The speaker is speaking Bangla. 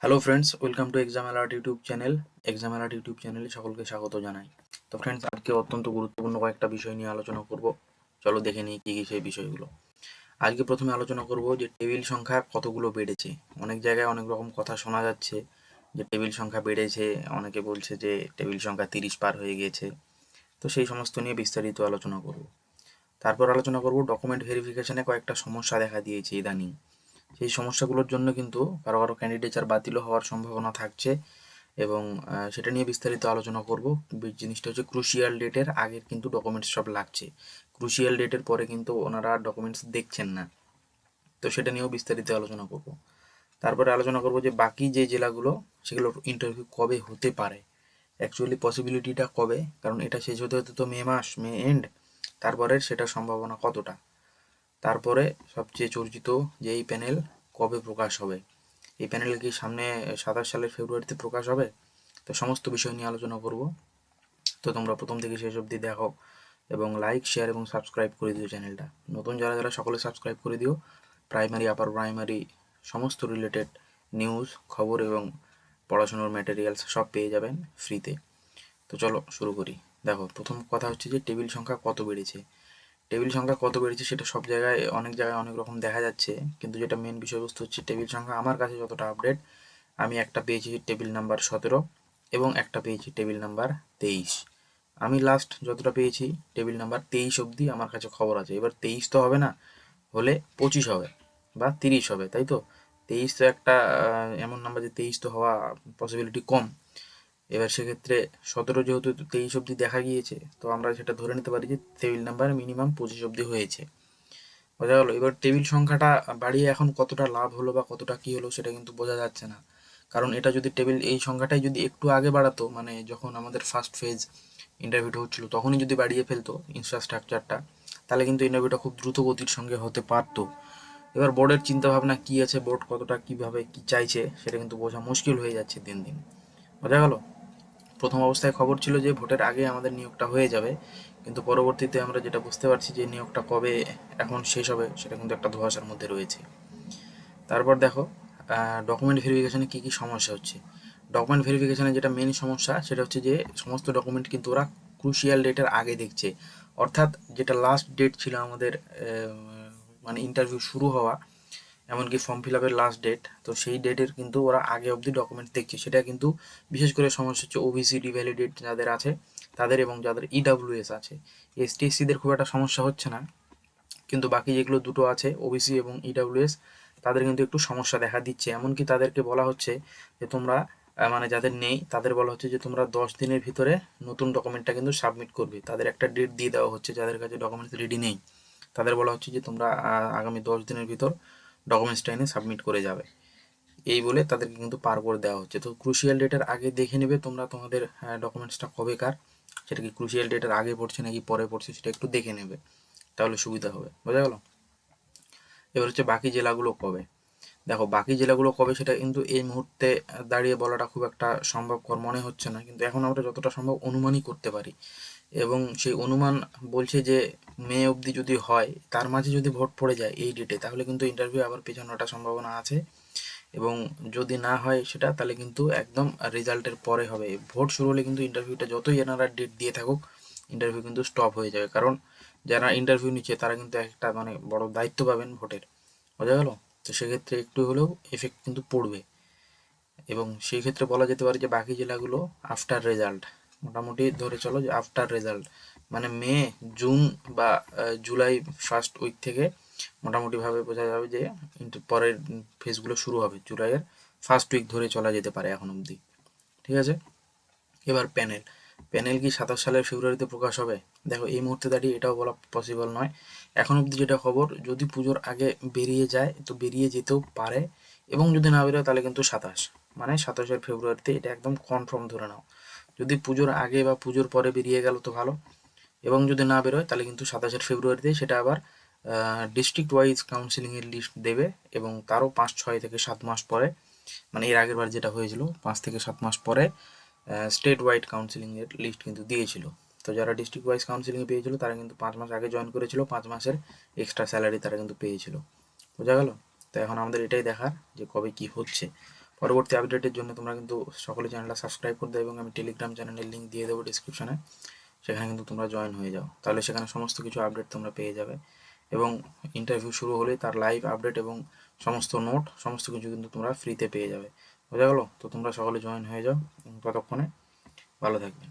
Hello friends, welcome to exam alert YouTube channel. Exam alert YouTube চ্যানেলে সকলকে স্বাগত জানাই। তো ফ্রেন্ডস, আজকে অত্যন্ত গুরুত্বপূর্ণ কয়েকটা বিষয় নিয়ে আলোচনা করব। চলো দেখে নিই কী কী সেই বিষয়গুলো। আজকে প্রথমে আলোচনা করব যে টেবিল সংখ্যা কতগুলো বেড়েছে। অনেক জায়গায় অনেক রকম কথা শোনা যাচ্ছে যে টেবিল সংখ্যা বেড়েছে, অনেকে বলছে যে টেবিল সংখ্যা 30 পার হয়ে গিয়েছে। তো সেই সমস্ত নিয়ে বিস্তারিত আলোচনা করব। তারপর আলোচনা করব ডকুমেন্ট ভেরিফিকেশনে কয়েকটা সমস্যা দেখা দিয়েছে ইদানিং। সেই সমস্যাগুলোর জন্য কিন্তু কারো কারো ক্যান্ডিডেচার বাতিলও হওয়ার সম্ভাবনা থাকছে, এবং সেটা নিয়ে বিস্তারিত আলোচনা করব। জিনিসটা হচ্ছে ক্রুশিয়াল ডেটের আগের কিন্তু ডকুমেন্টস সব লাগছে, ক্রুশিয়াল ডেটের পরে কিন্তু ওনারা ডকুমেন্টস দেখছেন না। তো সেটা নিয়েও বিস্তারিত আলোচনা করব। তারপরে আলোচনা করব যে বাকি যে জেলাগুলো, সেগুলোর ইন্টারভিউ কবে হতে পারে, অ্যাকচুয়ালি পসিবিলিটিটা কবে, কারণ এটা শেষ হতে হতে তো মে এন্ড, তারপরে সেটার সম্ভাবনা কতটা। তারপরে সবচেয়ে চর্চিত যে এই প্যানেল কবে প্রকাশ হবে, এই প্যানেল কি সামনে 27 সালের ফেব্রুয়ারিতে প্রকাশ হবে। তো সমস্ত বিষয় নিয়ে আলোচনা করব। তো তোমরা প্রথম থেকে শেষ অবধি দেখো এবং লাইক, শেয়ার এবং সাবস্ক্রাইব করে দিও চ্যানেলটা। নতুন যারা যারা সকলে সাবস্ক্রাইব করে দিও। প্রাইমারি, আপার প্রাইমারি সমস্ত রিলেটেড নিউজ, খবর এবং পড়াশোনার ম্যাটেরিয়ালস সব পেয়ে যাবেন ফ্রিতে। তো চলো শুরু করি। দেখো, প্রথম কথা হচ্ছে যে টেবিল সংখ্যা কত বেড়েছে। টেবিল সংখ্যা কত বেড়েছে সেটা সব জায়গায় অনেক জায়গায় অনেক রকম দেখা যাচ্ছে, কিন্তু যেটা মেন বিষয়বস্তু হচ্ছে টেবিল সংখ্যা আমার কাছে যতটা আপডেট, আমি একটা পেয়েছি টেবিল নাম্বার 17 এবং একটা পেয়েছি টেবিল নাম্বার 23। আমি লাস্ট যতটা পেয়েছি টেবিল নাম্বার 23 অবধি আমার কাছে খবর আছে। এবার 23 তো হবে না, হলে 25 হবে বা 30 হবে, তাই তো। 23 তো একটা এমন নাম্বার যে 23 তো হওয়া পসিবিলিটি কম। এবার সেক্ষেত্রে 17 যেহেতু 23 অবধি দেখা গিয়েছে, তো আমরা সেটা ধরে নিতে পারি যে টেবিল নাম্বার মিনিমাম 25 অবধি হয়েছে। বোঝা গেল। এবার টেবিল সংখ্যাটা বাড়িয়ে এখন কতটা লাভ হলো বা কতটা কি হলো সেটা কিন্তু বোঝা যাচ্ছে না। কারণ এটা যদি টেবিল এই সংখ্যাটাই যদি একটু আগে বাড়াতো, মানে যখন আমাদের ফার্স্ট ফেজ ইন্টারভিউটা হচ্ছিল তখনই যদি বাড়িয়ে ফেলতো ইনফ্রাস্ট্রাকচারটা, তাহলে কিন্তু ইন্টারভিউটা খুব দ্রুত গতির সঙ্গে হতে পারতো। এবার বোর্ডের চিন্তাভাবনা কী আছে, বোর্ড কতটা কীভাবে কী চাইছে সেটা কিন্তু বোঝা মুশকিল হয়ে যাচ্ছে দিন দিন। বোঝা গেল। প্রথম অবস্থায় খবর ছিল যে ভোটের আগে আমাদের নিয়োগটা হয়ে যাবে, কিন্তু পরবর্তীতে আমরা যেটা বুঝতে পারছি যে নিয়োগটা কবে এখন শেষ হবে সেটা কিন্তু একটা ধোঁয়াশার মধ্যে রয়েছে। তারপর দেখো, ডকুমেন্ট ভেরিফিকেশানে কী কী সমস্যা হচ্ছে। ডকুমেন্ট ভেরিফিকেশানে যেটা মেন সমস্যা সেটা হচ্ছে যে সমস্ত ডকুমেন্ট কিন্তু ওরা ক্রুশিয়াল ডেটের আগে দেখছে। অর্থাৎ যেটা লাস্ট ডেট ছিল আমাদের, মানে ইন্টারভিউ শুরু হওয়া, এমনকি ফর্ম ফিল আপের লাস্ট ডেট, তো সেই ডেটের কিন্তু ওরা আগে অবধি ডকুমেন্ট দেখছে। সেটা কিন্তু বিশেষ করে সমস্যা হচ্ছে ওবিসি ডিভ্যালিডেট যাদের আছে তাদের, এবং যাদের ইডাব্লিউএস আছে। এসটি এসসিদের খুব একটা সমস্যা হচ্ছে না, কিন্তু বাকি যেগুলো দুটো আছে ওবিসি এবং ইডাব্লিউএস, তাদের কিন্তু একটু সমস্যা দেখা দিচ্ছে। এমনকি তাদেরকে বলা হচ্ছে যে তোমরা, মানে যাদের নেই তাদের বলা হচ্ছে যে তোমরা 10 দিনের ভিতরে নতুন ডকুমেন্টটা কিন্তু সাবমিট করবে। তাদের একটা ডেট দিয়ে দেওয়া হচ্ছে, যাদের কাছে ডকুমেন্টস রেডি নেই তাদের বলা হচ্ছে যে তোমরা আগামী 10 দিনের ভিতর ডকুমেন্টসটা এনে সাবমিট করে যাবে, এই বলে তাদেরকে কিন্তু পার করে দেওয়া হচ্ছে। তো ক্রুশিয়াল ডেটের আগে দেখে নেবে তোমরা তোমাদের ডকুমেন্টসটা কবেকার, সেটা কি ক্রুশিয়াল ডেটের আগে পড়ছে নাকি পরে পড়ছে সেটা একটু দেখে নেবে, তাহলে সুবিধা হবে। বোঝা গেল। এবার হচ্ছে বাকি জেলাগুলো কবে। দেখো, বাকি জেলাগুলো কবে সেটা কিন্তু এই মুহূর্তে দাঁড়িয়ে বলাটা খুব একটা সম্ভবকর মনে হচ্ছে না, কিন্তু এখন আমরা যতটা সম্ভব অনুমানই করতে পারি। এবং সেই অনুমান বলছে যে মে অবধি যদি হয়, তার মাঝে যদি ভোট পড়ে যায় এই ডেটে, তাহলে কিন্তু ইন্টারভিউ আবার পেছানোটা সম্ভাবনা আছে। এবং যদি না হয় সেটা, তাহলে কিন্তু একদম রেজাল্টের পরে হবে। ভোট শুরু হলে কিন্তু ইন্টারভিউটা যতই এনারা ডেট দিয়ে থাকুক, ইন্টারভিউ কিন্তু স্টপ হয়ে যাবে। কারণ যারা ইন্টারভিউ নিচ্ছে তারা কিন্তু একটা মানে বড় দায়িত্ব পাবেন ভোটের। বোঝা গেল। তো সেক্ষেত্রে একটু হলেও এফেক্ট কিন্তু পড়বে। এবং সেই ক্ষেত্রে বলা যেতে পারে যে বাকি জেলাগুলো আফটার রেজাল্ট, মোটামুটি ধরে চলো যে আফটার রেজাল্ট মানে মে, জুন বা জুলাই ফার্স্ট উইক থেকে মোটামুটিভাবে বোঝা যাবে যে পরের ফেজগুলো শুরু হবে। জুলাইয়ের ফার্স্ট উইক ধরে চলা যেতে পারে এখন অবধি। ঠিক আছে। এবার প্যানেল, প্যানেল কি 27 সালের ফেব্রুয়ারিতে প্রকাশ হবে। দেখো, এই মুহূর্তে দাঁড়িয়ে এটাও বলা পসিবল নয়। এখন অবধি যেটা খবর, যদি পুজোর আগে বেরিয়ে যায় তো বেরিয়ে যেতেও পারে, এবং যদি না বেরোয় তাহলে কিন্তু 27, মানে 27 ফেব্রুয়ারিতে এটা একদম কনফার্ম ধরে নাও। যদি পুজোর আগে বা পুজোর পরে বেরিয়ে গেল তো ভালো, এবং যদি না বেরোয় তাহলে কিন্তু 27 ফেব্রুয়ারিতে সেটা আবার ডিস্ট্রিক্ট ওয়াইজ কাউন্সিলিংয়ের লিস্ট দেবে, এবং তারও 5, 6 থেকে 7 মাস পরে, মানে এর আগের বার যেটা হয়েছিল 5 থেকে 7 মাস পরে স্টেট ওয়াইড কাউন্সিলিংয়ের লিস্ট কিন্তু দিয়েছিল। তো যারা ডিস্ট্রিক্ট ওয়াইজ কাউন্সিলিং পেয়েছিল তারা কিন্তু 5 মাস আগে জয়েন করেছিল, 5 মাসের এক্সট্রা স্যালারি তারা কিন্তু পেয়েছিল। বোঝা গেল। তো এখন আমাদের এটাই দেখার যে কবে কি হচ্ছে। পরবর্তী আপডেটের জন্য তোমরা কিন্তু সকলে চ্যানেলটা সাবস্ক্রাইব করে দেবে, এবং আমি টেলিগ্রাম চ্যানেলের লিঙ্ক দিয়ে দেবো ডিসক্রিপশানে, সেখানে কিন্তু তোমরা জয়েন হয়ে যাও, তাহলে সেখানে সমস্ত কিছু আপডেট তোমরা পেয়ে যাবে, এবং ইন্টারভিউ শুরু হলেই তার লাইভ আপডেট এবং সমস্ত নোট সমস্ত কিছু কিন্তু তোমরা ফ্রিতে পেয়ে যাবে। বোঝা গেলো? তো তোমরা সকলে জয়েন হয়ে যাও, ততক্ষণে ভালো থাকবে।